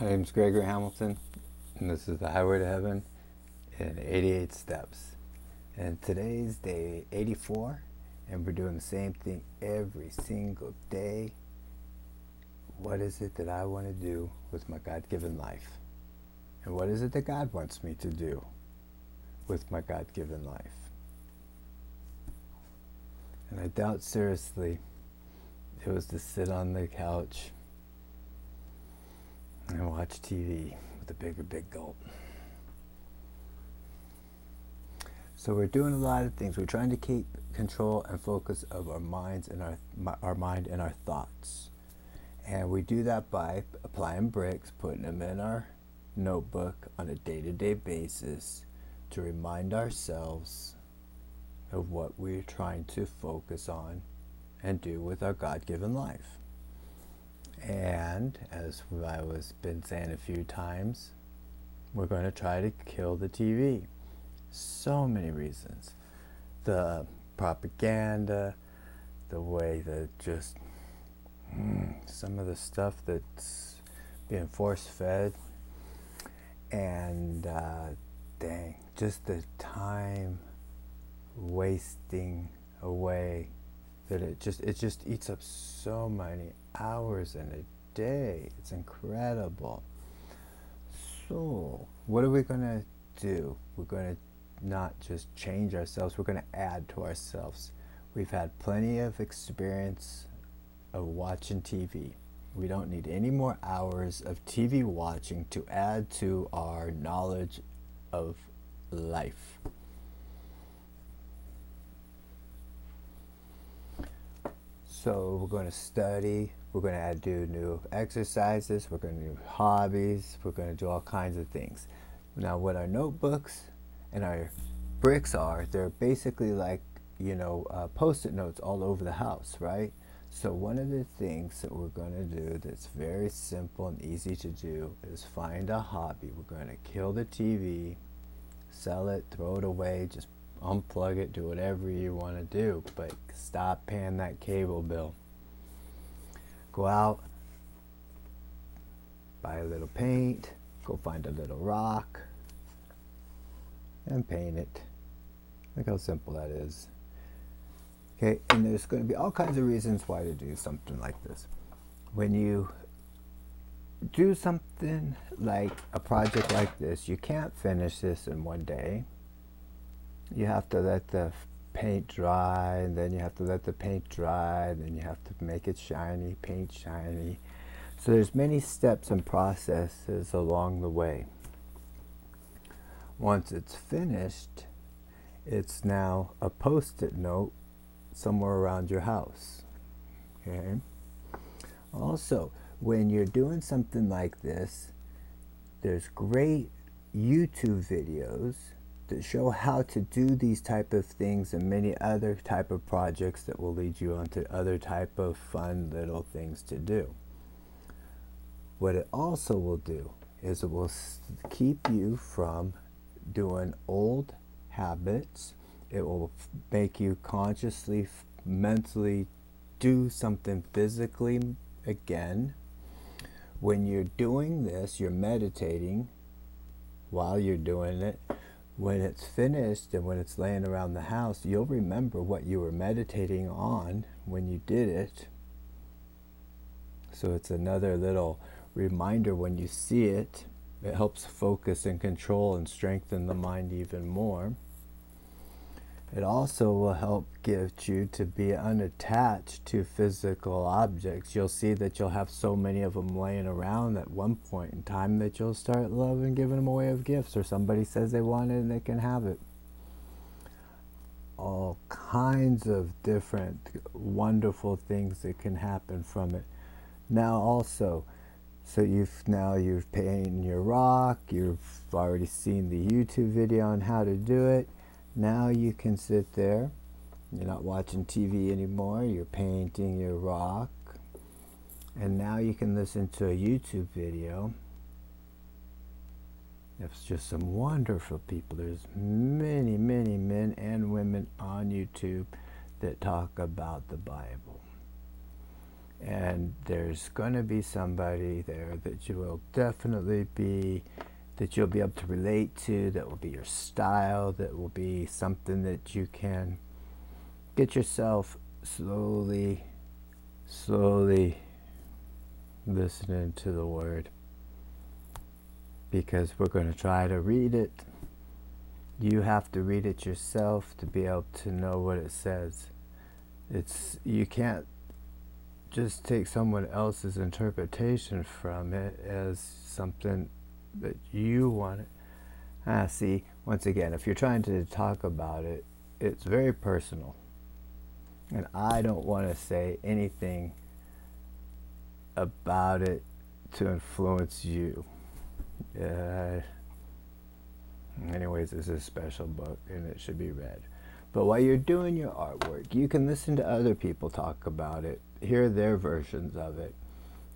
My name's Gregory Hamilton, and this is the Highway to Heaven in 88 steps. And today's day 84, and we're doing the same thing every single day. What is it that I want to do with my God-given life? And what is it that God wants me to do with my God-given life? And I doubt seriously it was to sit on the couch and watch TV with a big gulp. So we're doing a lot of things. We're trying to keep control and focus of our minds and our mind and our thoughts. And we do that by applying bricks, putting them in our notebook on a day-to-day basis to remind ourselves of what we're trying to focus on and do with our God-given life. And as I was been saying a few times, we're going to try to kill the TV. So many reasons. The propaganda, the way that just some of the stuff that's being force-fed, and just the time wasting away that it just eats up so many hours in a day. It's incredible. So what are we going to do? We're going to not just change ourselves, we're going to add to ourselves. We've had plenty of experience of watching TV. We don't need any more hours of TV watching to add to our knowledge of life. So we're going to study, we're going to do new exercises, we're going to do hobbies, we're going to do all kinds of things. Now what our notebooks and our bricks are, they're basically like, post-it notes all over the house, right? So one of the things that we're going to do that's very simple and easy to do is find a hobby. We're going to kill the TV, sell it, throw it away, just unplug it, do whatever you want to do, but stop paying that cable bill. Go out, buy a little paint, go find a little rock, and paint it. Look how simple that is. Okay, and there's going to be all kinds of reasons why to do something like this. When you do something like a project like this, you can't finish this in one day. You have to let the paint dry, and then you have to let the paint dry, and then you have to make it shiny, paint shiny. So there's many steps and processes along the way. Once it's finished, it's now a post-it note somewhere around your house. Okay? Also, when you're doing something like this, there's great YouTube videos that show how to do these type of things and many other type of projects that will lead you onto other type of fun little things to do. What it also will do is it will keep you from doing old habits. It will make you consciously, mentally do something physically again. When you're doing this, you're meditating while you're doing it. When it's finished and when it's laying around the house, you'll remember what you were meditating on when you did it. So it's another little reminder when you see it. It helps focus and control and strengthen the mind even more. It also will help get you to be unattached to physical objects. You'll see that you'll have so many of them laying around at one point in time that you'll start loving giving them away as gifts, or somebody says they want it and they can have it. All kinds of different wonderful things that can happen from it. Now also, so you've painted your rock, you've already seen the YouTube video on how to do it. Now you can sit there, you're not watching TV anymore, you're painting your rock, and now you can listen to a YouTube video. It's just some wonderful people. There's many men and women on YouTube that talk about the Bible. And there's going to be somebody there that you will definitely be, that you'll be able to relate to, that will be your style, that will be something that you can get yourself slowly listening to the word, because we're going to try to read it. You have to read it yourself to be able to know what it says. You can't just take someone else's interpretation from it as something that you want it. See, once again, if you're trying to talk about it, it's very personal. And I don't want to say anything about it to influence you. Anyways, it's a special book and it should be read. But while you're doing your artwork, you can listen to other people talk about it, hear their versions of it,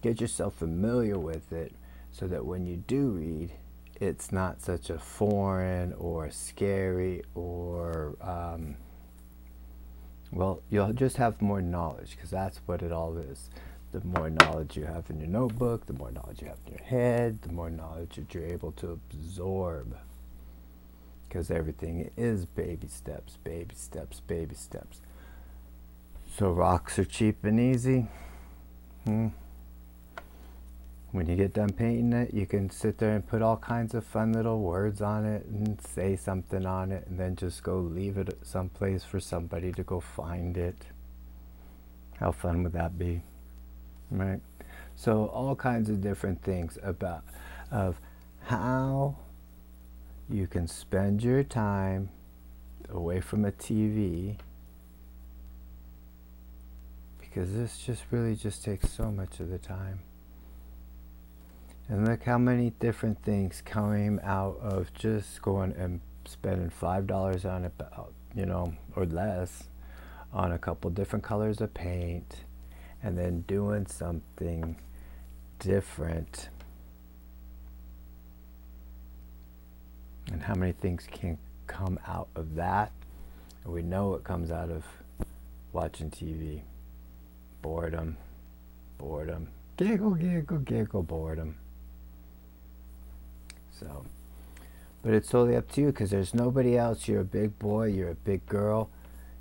get yourself familiar with it, so that when you do read, it's not such a foreign or scary or, well, you'll just have more knowledge, because that's what it all is. The more knowledge you have in your notebook, the more knowledge you have in your head, the more knowledge that you're able to absorb. Because everything is baby steps, baby steps, baby steps. So rocks are cheap and easy. When you get done painting it, you can sit there and put all kinds of fun little words on it and say something on it, and then just go leave it at some place for somebody to go find it. How fun would that be? Right? So all kinds of different things of how you can spend your time away from a TV, because this just really just takes so much of the time. And look how many different things came out of just going and spending $5 on it, or less, on a couple different colors of paint, and then doing something different. And how many things can come out of that? And we know it comes out of watching TV. Boredom. Giggle, giggle, giggle, boredom. So, but it's totally up to you, because there's nobody else. You're a big boy, you're a big girl.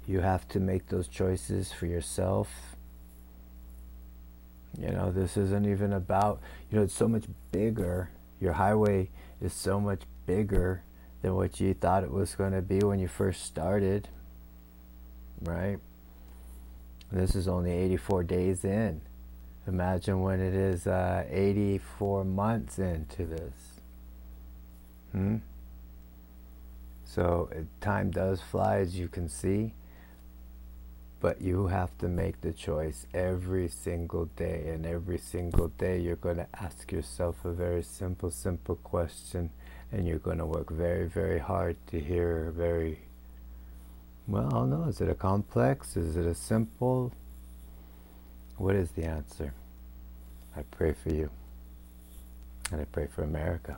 You have to make those choices for yourself. This isn't even about, it's so much bigger. Your highway is so much bigger than what you thought it was going to be when you first started, right? This is only 84 days in. Imagine when it is 84 months into this. So time does fly, as you can see, but you have to make the choice every single day, and every single day you're going to ask yourself a very simple question, and you're going to work very, very hard to hear well, I don't know, is it a complex? Is it a simple? What is the answer? I pray for you, and I pray for America.